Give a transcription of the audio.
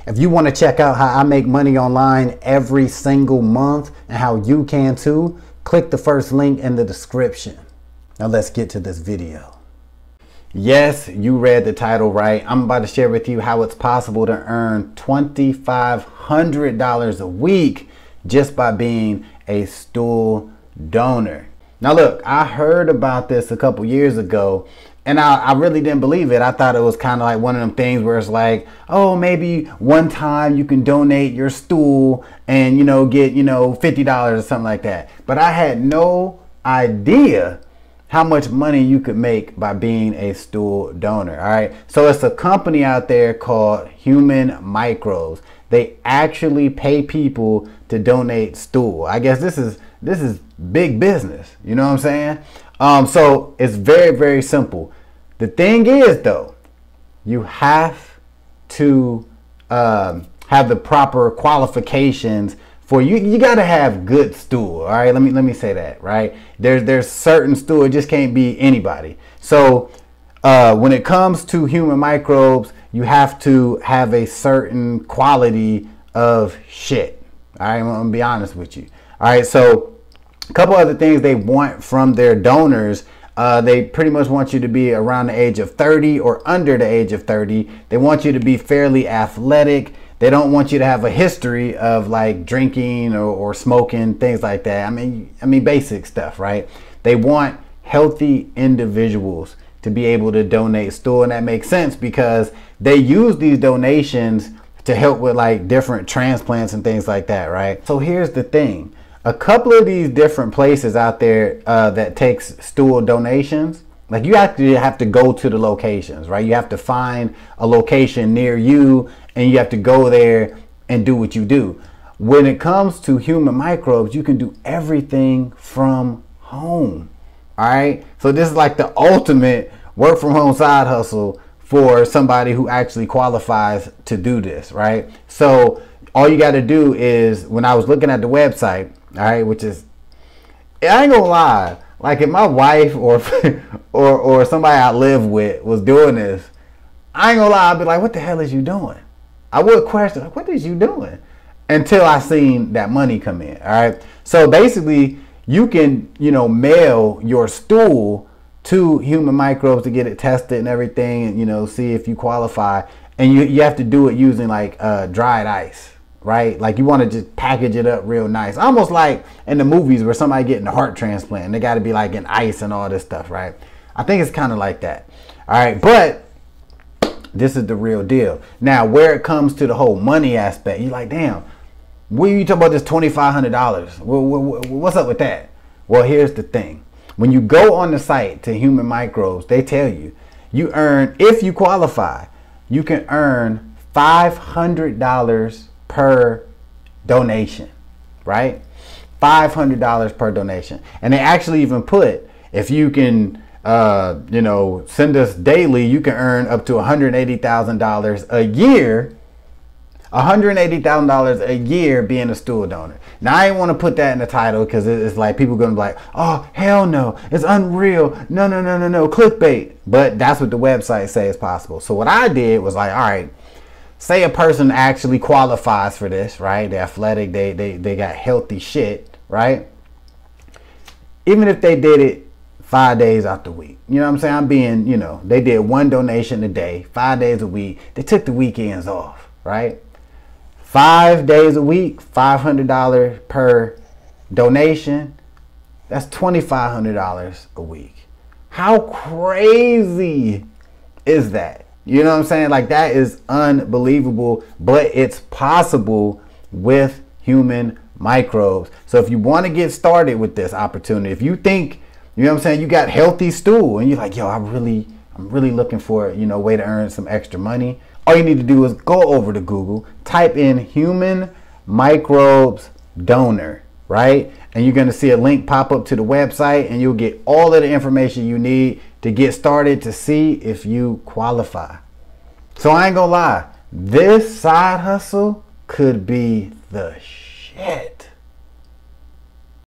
If you want to check out how I make money online every single month and how you can too, click the first link in the description. Now let's get to this video. Yes, you read the title right. I'm about to share with you how it's possible to earn $2,500 a week just by being a stool donor. Now look, I heard about this a couple years ago and I really didn't believe it. I thought it was kind of like one of them things where it's like, oh, maybe one time you can donate your stool and, get, $50 or something like that. But I had no idea how much money you could make by being a stool donor. All right. So it's a company out there called Human Microbes. They actually pay people to donate stool. I guess this is big business. You know what I'm saying? So it's very, very simple. The thing is, though, you have to have the proper qualifications for you. You got to have good stool. All right. Let me say that. Right. There's certain stool. It just can't be anybody. So when it comes to Human Microbes, you have to have a certain quality of shit. All right. I'm going to be honest with you. All right. So a couple other things they want from their donors. They pretty much want you to be around the age of 30 or under the age of 30. They want you to be fairly athletic. They don't want you to have a history of like drinking or smoking, things like that. I mean basic stuff, right? They want healthy individuals to be able to donate stool, and that makes sense because they use these donations to help with like different transplants and things like that, right? So here's the thing. A couple of these different places out there that takes stool donations, like you actually have to go to the locations, right? You have to find a location near you and you have to go there and do what you do. When it comes to Human Microbes, you can do everything from home. All right. So this is like the ultimate work from home side hustle for somebody who actually qualifies to do this, right? So all you got to do is, when I was looking at the website, all right, which is, I ain't gonna lie, like if my wife or somebody I live with was doing this, I ain't gonna lie, I'd be like, what the hell is you doing? I would question, like, what is you doing? Until I seen that money come in. All right. So basically you can, mail your stool to Human Microbes to get it tested and everything, and, see if you qualify. And you have to do it using like dried ice. Right? Like you want to just package it up real nice. Almost like in the movies where somebody getting a heart transplant and they got to be like in ice and all this stuff, right? I think it's kind of like that. All right. But this is the real deal. Now, where it comes to the whole money aspect, you're like, damn, what are you talking about this $2,500? What's up with that? Well, here's the thing. When you go on the site to Human Microbes, they tell you, you earn, if you qualify, you can earn $500 per donation, right? $500 per donation. And they actually even put, if you can, send us daily, you can earn up to $180,000 a year. $180,000 a year being a stool donor. Now I ain't want to put that in the title because it's like people gonna be like, oh hell no, it's unreal, no, clickbait. But that's what the website says is possible. So what I did was like, all right, say a person actually qualifies for this, right? They're athletic, they got healthy shit, right? Even if they did it 5 days out the week, you know what I'm saying? I'm being, they did one donation a day, 5 days a week. They took the weekends off, right? 5 days a week, $500 per donation. That's $2,500 a week. How crazy is that? You know what I'm saying? Like, that is unbelievable, but it's possible with Human Microbes. So if you want to get started with this opportunity, if you think, you know what I'm saying, you got healthy stool and you're like, yo, I'm really looking for a way to earn some extra money. All you need to do is go over to Google, type in Human Microbes donor, right? And you're going to see a link pop up to the website and you'll get all of the information you need to get started to see if you qualify. So I ain't gonna lie, this side hustle could be the shit.